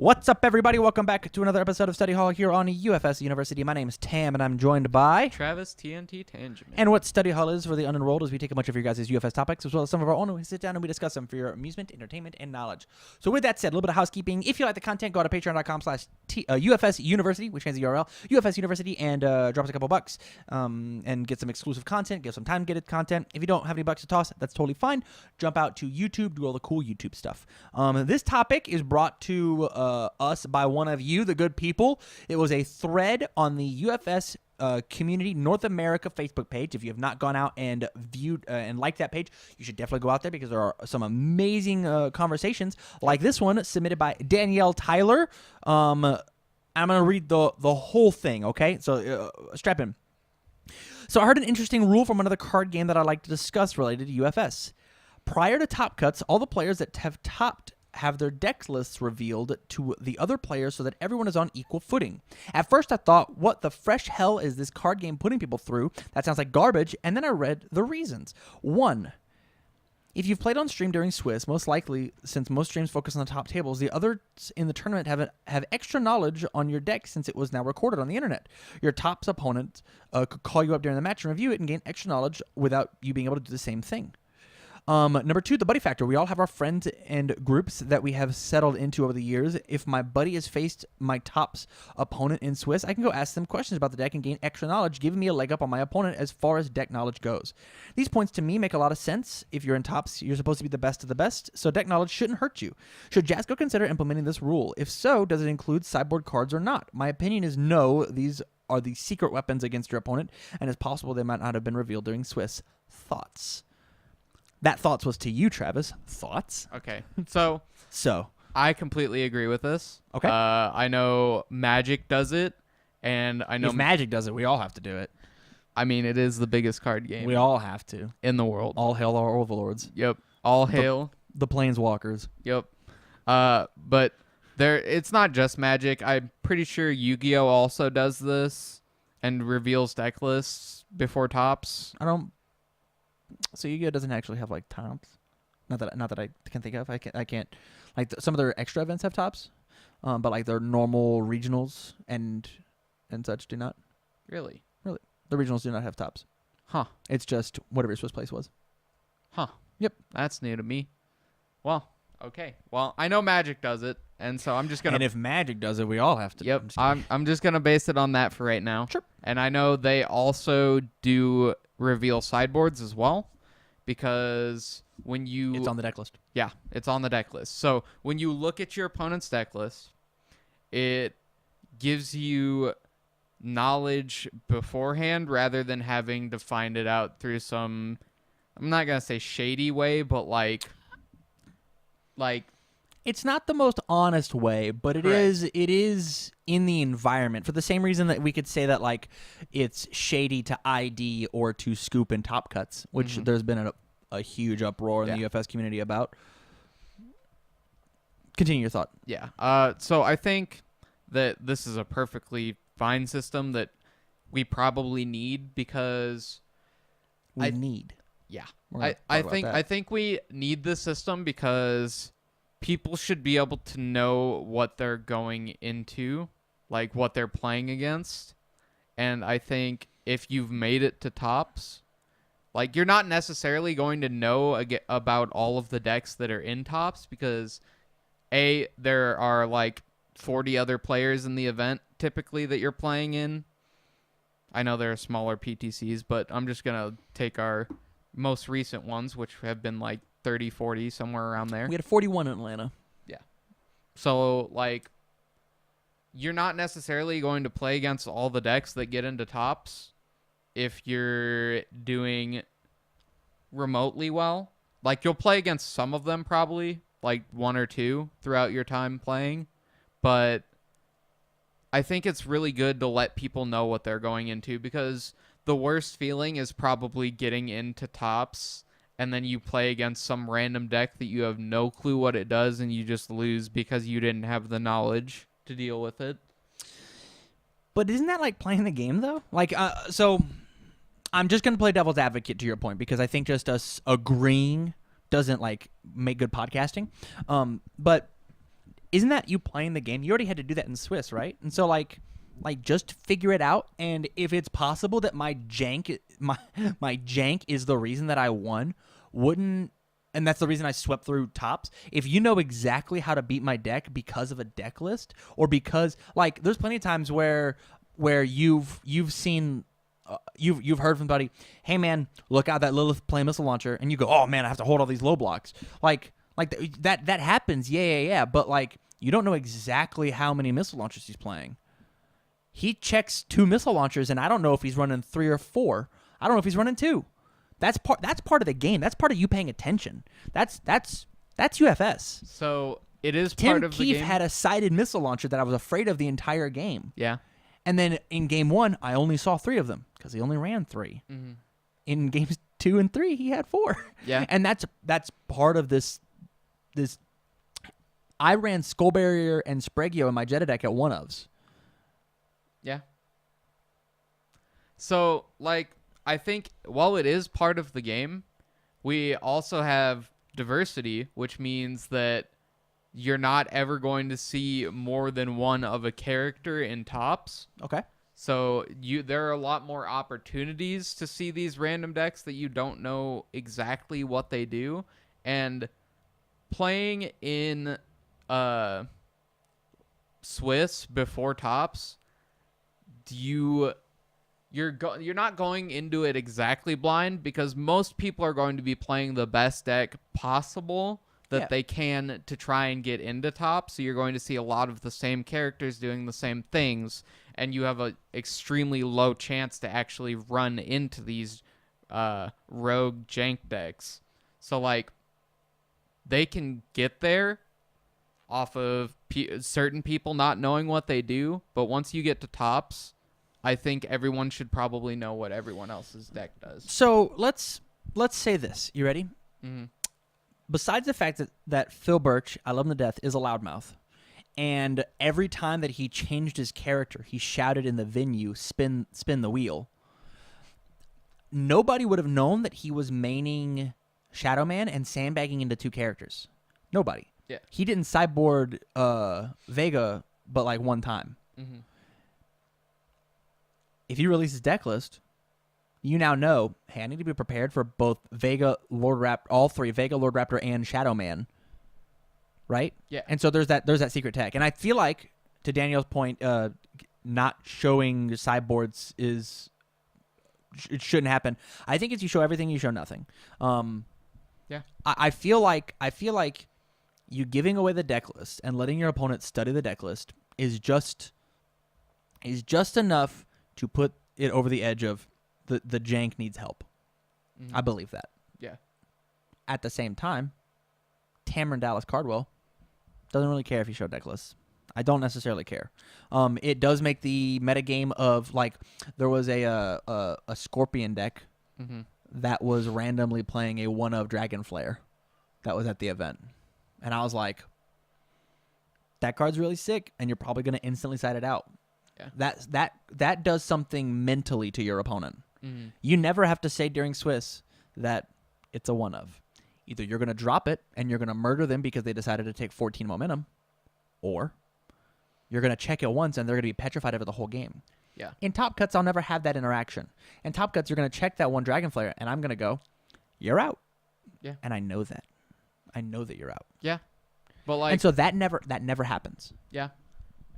What's up, everybody? Welcome back to another episode of Study Hall here on UFSU University. My name is Tam, and I'm joined by Travis TNT Tangeman. And what Study Hall is for the unenrolled is we take a bunch of your guys' UFS topics as well as some of our own, and we sit down and we discuss them for your amusement, entertainment, and knowledge. So with that said, a little bit of housekeeping. If you like the content, go to patreon.com/UFS University, which has the URL, UFS University, and drop us a couple bucks and get some exclusive content, give some time to get it content. If you don't have any bucks to toss, that's totally fine. Jump out to YouTube, do all the cool YouTube stuff. This topic is brought to us by one of you, the good people. It was a thread on the UFS Community North America Facebook page. If you have not gone out and viewed and liked that page, you should definitely go out there because there are some amazing conversations like this one submitted by Danielle Tyler. I'm going to read the whole thing, okay? So strap in. So I heard an interesting rule from another card game that I'd like to discuss related to UFS. Prior to top cuts, all the players that have topped have their deck lists revealed to the other players so that everyone is on equal footing. At first I thought, what the fresh hell is this card game putting people through? That sounds like garbage, and then I read the reasons. 1. If you've played on stream during Swiss, most likely, since most streams focus on the top tables, the others in the tournament have extra knowledge on your deck since it was now recorded on the internet. Your top's opponent could call you up during the match and review it and gain extra knowledge without you being able to do the same thing. Number 2, the buddy factor. We all have our friends and groups that we have settled into over the years. If my buddy has faced my top's opponent in Swiss, I can go ask them questions about the deck and gain extra knowledge, giving me a leg up on my opponent as far as deck knowledge goes. These points to me make a lot of sense. If you're in tops, you're supposed to be the best of the best, so deck knowledge shouldn't hurt you. Should Jasko consider implementing this rule? If so, does it include sideboard cards or not? My opinion is no. These are the secret weapons against your opponent, and it's possible they might not have been revealed during Swiss. Thoughts? That thoughts was to you, Travis. Thoughts? Okay. So I completely agree with this. Okay. I know Magic does it, and I know if Magic does it, we all have to do it. I mean, it is the biggest card game We all have to. in the world. All hail our overlords. Yep. All hail. The planeswalkers. Yep. But it's not just Magic. I'm pretty sure Yu-Gi-Oh also does this and reveals deck lists before tops. So Yu-Gi-Oh doesn't actually have like tops. Not that I can think of. I can't like some of their extra events have tops, but like their normal regionals and such do not. Really? The regionals do not have tops. Huh. It's just whatever your Swiss place was. Huh. Yep. That's new to me. Well, okay. Well, I know Magic does it, and so I'm just gonna. And if Magic does it, we all have to. Yep. I'm just gonna base it on that for right now. Sure. And I know they also do reveal sideboards as well, because when you It's on the deck list. Yeah, it's on the deck list. So when you look at your opponent's deck list, it gives you knowledge beforehand rather than having to find it out through some, I'm not gonna say shady way, but like It's not the most honest way, but it is in the environment for the same reason that we could say that like it's shady to ID or to scoop in top cuts, which there's been a huge uproar in the UFS community about. Continue your thought. Yeah. So I think that this is a perfectly fine system that we probably need because We need. Yeah. I think we need this system because people should be able to know what they're going into, like what they're playing against. And I think if you've made it to tops, like you're not necessarily going to know about all of the decks that are in tops because there are like 40 other players in the event typically that you're playing in. I know there are smaller PTCs, but I'm just going to take our most recent ones, which have been like 30, 40, somewhere around there. We had 41 in Atlanta. Yeah. So, like, you're not necessarily going to play against all the decks that get into tops if you're doing remotely well. Like, you'll play against some of them probably, like 1 or 2 throughout your time playing. But I think it's really good to let people know what they're going into because the worst feeling is probably getting into tops and then you play against some random deck that you have no clue what it does and you just lose because you didn't have the knowledge to deal with it. But isn't that like playing the game though? Like, so I'm just going to play devil's advocate to your point because I think just us agreeing doesn't like make good podcasting. But isn't that you playing the game? You already had to do that in Swiss, right? And so like just figure it out. And if it's possible that my jank is the reason that I won, and that's the reason I swept through tops. If you know exactly how to beat my deck because of a deck list, or because like there's plenty of times where you've seen. You've heard from somebody, hey man, look out that Lilith play missile launcher, and you go, oh man, I have to hold all these low blocks. Like that happens, yeah. But like you don't know exactly how many missile launchers he's playing. He checks 2 missile launchers, and I don't know if he's running 3 or 4. I don't know if he's running 2. That's part of the game. That's part of you paying attention. That's UFS. So it is Tim part of the Keefe game. had a sighted missile launcher that I was afraid of the entire game. Yeah. And then in game 1, I only saw 3 of them because he only ran 3. Mm-hmm. In games 2 and 3, he had 4. Yeah. And that's part of this. I ran Skull Barrier and Spregio in my Jetta deck at 1-ofs. Yeah. So, like, I think while it is part of the game, we also have diversity, which means that you're not ever going to see more than one of a character in tops. Okay. So there are a lot more opportunities to see these random decks that you don't know exactly what they do. And playing in Swiss before tops, you're not going into it exactly blind, because most people are going to be playing the best deck possible that they can to try and get into top. So you're going to see a lot of the same characters doing the same things, and you have an extremely low chance to actually run into these rogue jank decks. So like they can get there off of certain people not knowing what they do, but once you get to tops, I think everyone should probably know what everyone else's deck does. So let's say this. You ready? Mm-hmm. Besides the fact that Phil Birch, I love him to death, is a loudmouth, and every time that he changed his character, he shouted in the venue, spin the wheel. Nobody would have known that he was maining Shadow Man and sandbagging into 2 characters. Nobody. Yeah. He didn't sideboard Vega but like 1 time. Mm-hmm. If he releases deck list, you now know, hey, I need to be prepared for both Vega, Lord Raptor, all 3, Vega, Lord Raptor, and Shadow Man. Right? Yeah. And so there's that secret tech. And I feel like, to Danielle's point, not showing sideboards it shouldn't happen. I think it's you show everything, you show nothing. Yeah. I feel like you giving away the deck list and letting your opponent study the deck list is just enough to put it over the edge of the jank needs help. Mm-hmm. I believe that. Yeah. At the same time, Tamron Dallas Cardwell doesn't really care if you show deck lists. I don't necessarily care. It does make the metagame of, like, there was a Scorpion deck that was randomly playing a 1-of Dragon Flare that was at the event. And I was like, that card's really sick, and you're probably going to instantly side it out. Yeah. That does something mentally to your opponent. Mm-hmm. You never have to say during Swiss that it's a 1-of. Either you're going to drop it and you're going to murder them because they decided to take 14 momentum, or you're going to check it once and they're going to be petrified over the whole game. Yeah. In Top Cuts, I'll never have that interaction. In Top Cuts, you're going to check that 1 Dragon Flare, and I'm going to go, you're out. Yeah. And I know that. I know that you're out. Yeah. But like, and so that never happens. Yeah.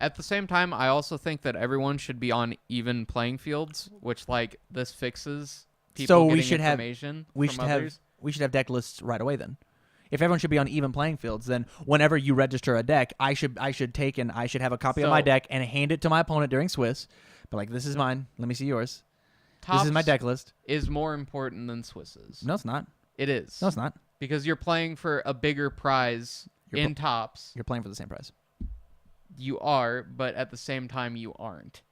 At the same time, I also think that everyone should be on even playing fields, which like this fixes people getting information from others. We should have deck lists right away then. If everyone should be on even playing fields, then whenever you register a deck, I should have a copy of my deck and hand it to my opponent during Swiss. But like, this is mine. Let me see yours. This is my deck list. Is more important than Swiss's. No, it's not. It is. No, it's not. Because you're playing for a bigger prize in tops. You're playing for the same prize. You are, but at the same time, you aren't.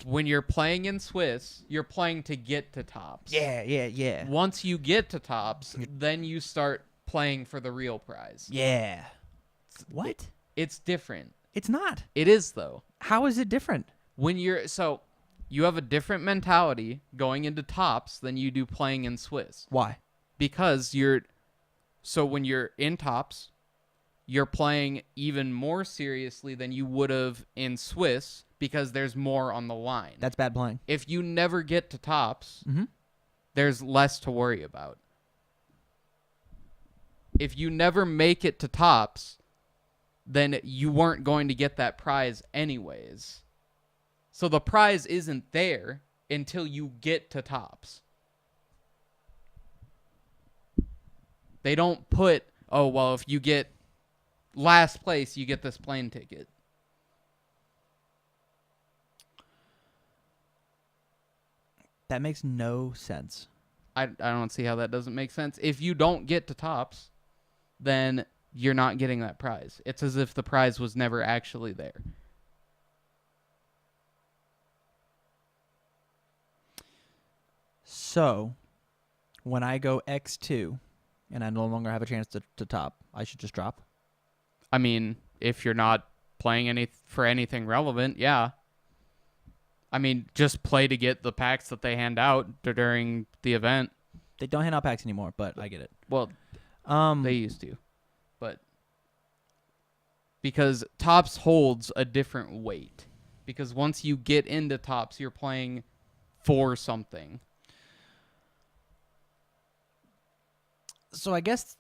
When you're playing in Swiss, you're playing to get to tops. Yeah. Once you get to tops, then you start playing for the real prize. Yeah. What? It's different. It's not. It is, though. How is it different? You have a different mentality going into tops than you do playing in Swiss. Why? Because when you're in tops, you're playing even more seriously than you would have in Swiss because there's more on the line. That's bad playing. If you never get to tops, Mm-hmm. there's less to worry about. If you never make it to tops, then you weren't going to get that prize anyways. So the prize isn't there until you get to tops. They don't put, oh, well, if you get last place, you get this plane ticket. That makes no sense. I don't see how that doesn't make sense. If you don't get to tops, then you're not getting that prize. It's as if the prize was never actually there. So, when I go X2 and I no longer have a chance to top, I should just drop? I mean, if you're not playing for anything relevant, yeah. I mean, just play to get the packs that they hand out during the event. They don't hand out packs anymore, but I get it. Well, they used to. But because tops holds a different weight. Because once you get into tops, you're playing for something. So I guess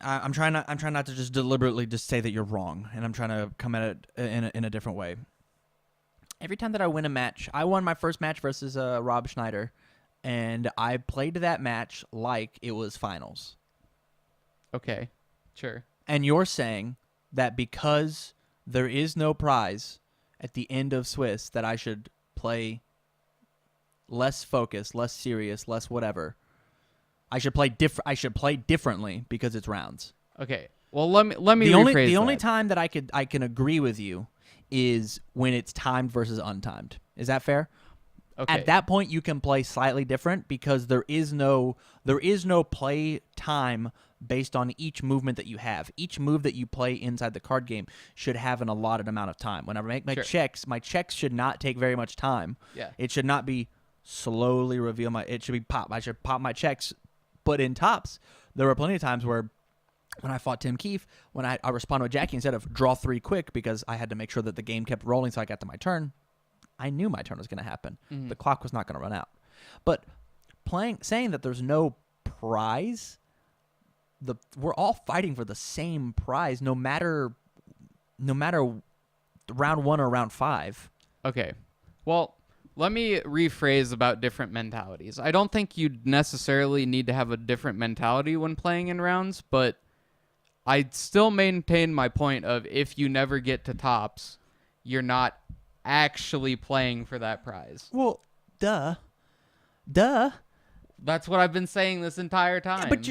I'm trying not to just deliberately just say that you're wrong, and I'm trying to come at it in a different way. Every time that I win a match, I won my first match versus Rob Schneider, and I played that match like it was finals. Okay, sure. And you're saying that because there is no prize at the end of Swiss, that I should play less focused, less serious, less whatever. I should play differently because it's rounds. Okay. Well, let me rephrase the only that. time that I can agree with you is when it's timed versus untimed. Is that fair? Okay. At that point, you can play slightly different because there is no play time based on each movement that you have. Each move that you play inside the card game should have an allotted amount of time. When I make my checks should not take very much time. Yeah. It should not be slowly reveal my. It should be pop. I should pop my checks. But in tops, there were plenty of times where when I fought Tim Keefe, when I responded with Jackie instead of draw 3 quick because I had to make sure that the game kept rolling so I got to my turn, I knew my turn was going to happen. Mm-hmm. The clock was not going to run out. But saying that there's no prize, we're all fighting for the same prize no matter round 1 or round 5. Okay. Well, let me rephrase about different mentalities. I don't think you necessarily need to have a different mentality when playing in rounds, but I'd still maintain my point of if you never get to tops, you're not actually playing for that prize. Well, duh. That's what I've been saying this entire time. Yeah, but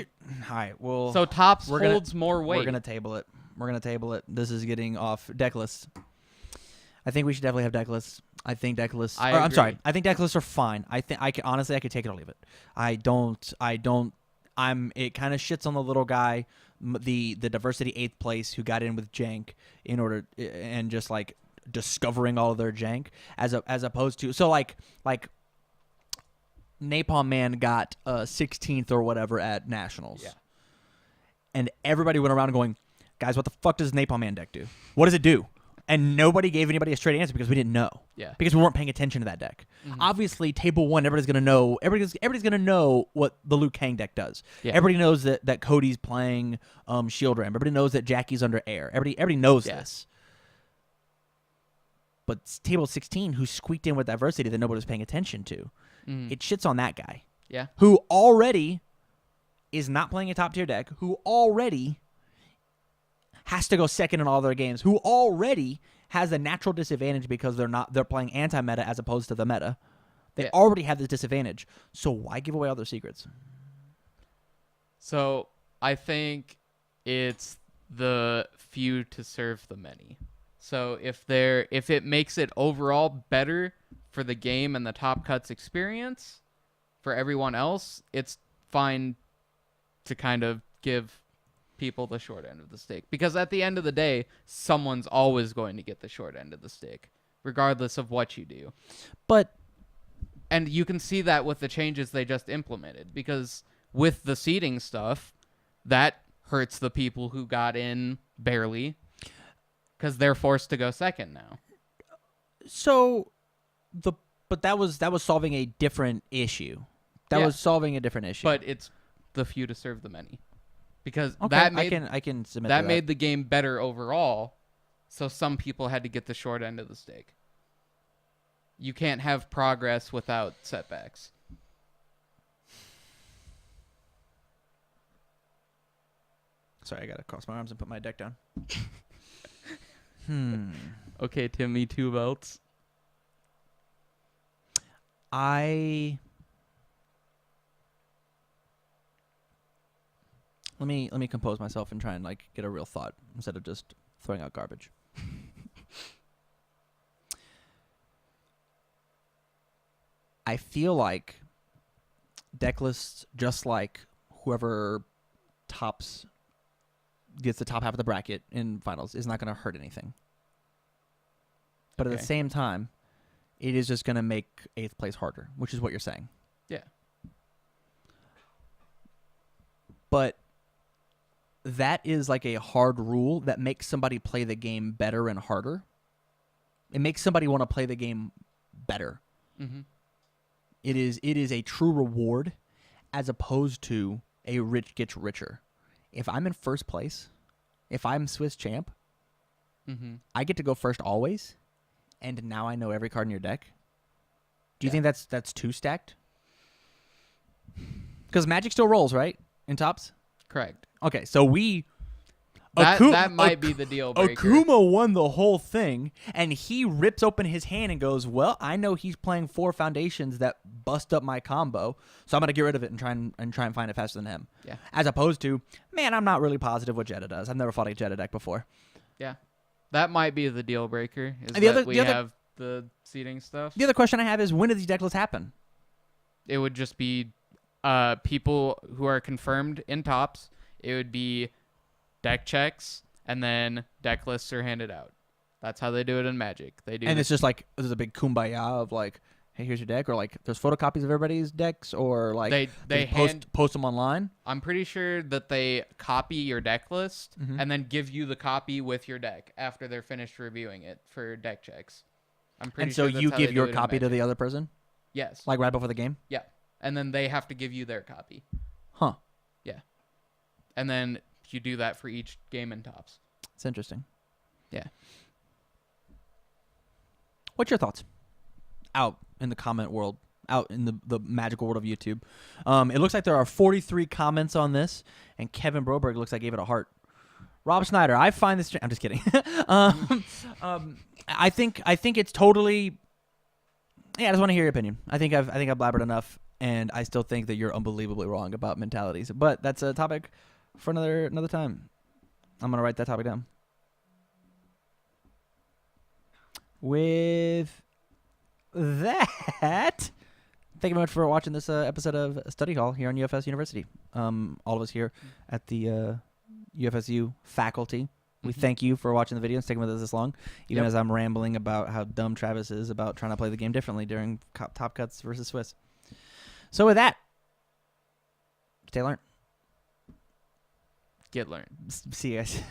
all right, well, so tops holds more weight. We're going to table it. This is getting off deck lists. I think we should definitely have deck lists. I think deck lists. I'm sorry. I think deck lists are fine. I think I could take it or leave it. It kind of shits on the little guy, the diversity 8th place who got in with jank in order and just like discovering all of their jank as opposed to like Napalm Man got 16th or whatever at Nationals. Yeah. And everybody went around going, guys, what the fuck does Napalm Man deck do? What does it do? And nobody gave anybody a straight answer because we didn't know. Yeah. Because we weren't paying attention to that deck. Mm-hmm. Obviously, table 1, everybody's gonna know. Everybody's gonna know what the Liu Kang deck does. Yeah. Everybody knows that Cody's playing Shield Ram. Everybody knows that Jackie's under air. Everybody knows this. But table 16, who squeaked in with diversity that nobody was paying attention to, it shits on that guy. Yeah. Who already is not playing a top tier deck. Who already has to go second in all their games, who already has a natural disadvantage because they're playing anti-meta as opposed to the meta. They already have this disadvantage. So why give away all their secrets? So I think it's the few to serve the many. So if it makes it overall better for the game and the Top Cuts experience for everyone else, it's fine to kind of give people the short end of the stick, because at the end of the day, someone's always going to get the short end of the stick regardless of what you do. And you can see that with the changes they just implemented, because with the seeding stuff, that hurts the people who got in barely because they're forced to go second now. So but that was solving a different issue. That Yeah. was solving a different issue. But it's the few to serve the many. Because okay, that made I can submit that to made the game better overall. So some people had to get the short end of the stick. You can't have progress without setbacks. Sorry, I gotta cross my arms and put my deck down. Okay, Timmy, 2 votes. Let me compose myself and try and like get a real thought instead of just throwing out garbage. I feel like deck lists, just like whoever gets the top half of the bracket in finals, is not going to hurt anything. But at the same time, it is just going to make 8th place harder, which is what you're saying. Yeah. But that is like a hard rule that makes somebody play the game better and harder. It makes somebody want to play the game better. Mm-hmm. It is a true reward as opposed to a rich gets richer. If I'm in first place, if I'm Swiss champ, I get to go first always, and now I know every card in your deck. Do you think that's too stacked? Because Magic still rolls, right? In tops? Correct. Okay, so That might be the deal breaker. Akuma won the whole thing, and he rips open his hand and goes, well, I know he's playing 4 foundations that bust up my combo, so I'm going to get rid of it and try and find it faster than him. Yeah. As opposed to, man, I'm not really positive what Jeddah does. I've never fought a Jeddah deck before. Yeah. That might be the deal breaker. Is And that we have the seeding stuff. The other question I have is, when do these deck lists happen? It would just be people who are confirmed in tops. It would be deck checks, and then deck lists are handed out. That's how they do it in Magic. And it's just like, there's a big kumbaya of like, hey, here's your deck, or like there's photocopies of everybody's decks, or like they post them online. I'm pretty sure that they copy your deck list Mm-hmm. and then give you the copy with your deck after they're finished reviewing it for deck checks. I'm pretty And so sure that's you how give they your do it in copy to Magic. the other person, Yes. like right before the game. Yeah. And then they have to give you their copy. Huh. Yeah. And then you do that for each game in tops. It's interesting. Yeah. What's your thoughts? Out in the comment world, out in the magical world of YouTube. It looks like there are 43 comments on this, and Kevin Broberg looks like gave it a heart. Rob Snyder, I find this... I'm just kidding. I think it's totally... Yeah, I just want to hear your opinion. I think I've blabbered enough, and I still think that you're unbelievably wrong about mentalities. But that's a topic for another time. I'm going to write that topic down. With that, thank you very much for watching this episode of Study Hall here on UFS University. All of us here at the UFSU faculty, we thank you for watching the video and sticking with us this long, even as I'm rambling about how dumb Travis is about trying to play the game differently during Top Cuts versus Swiss. So with that, stay learned. Get learned. See you guys.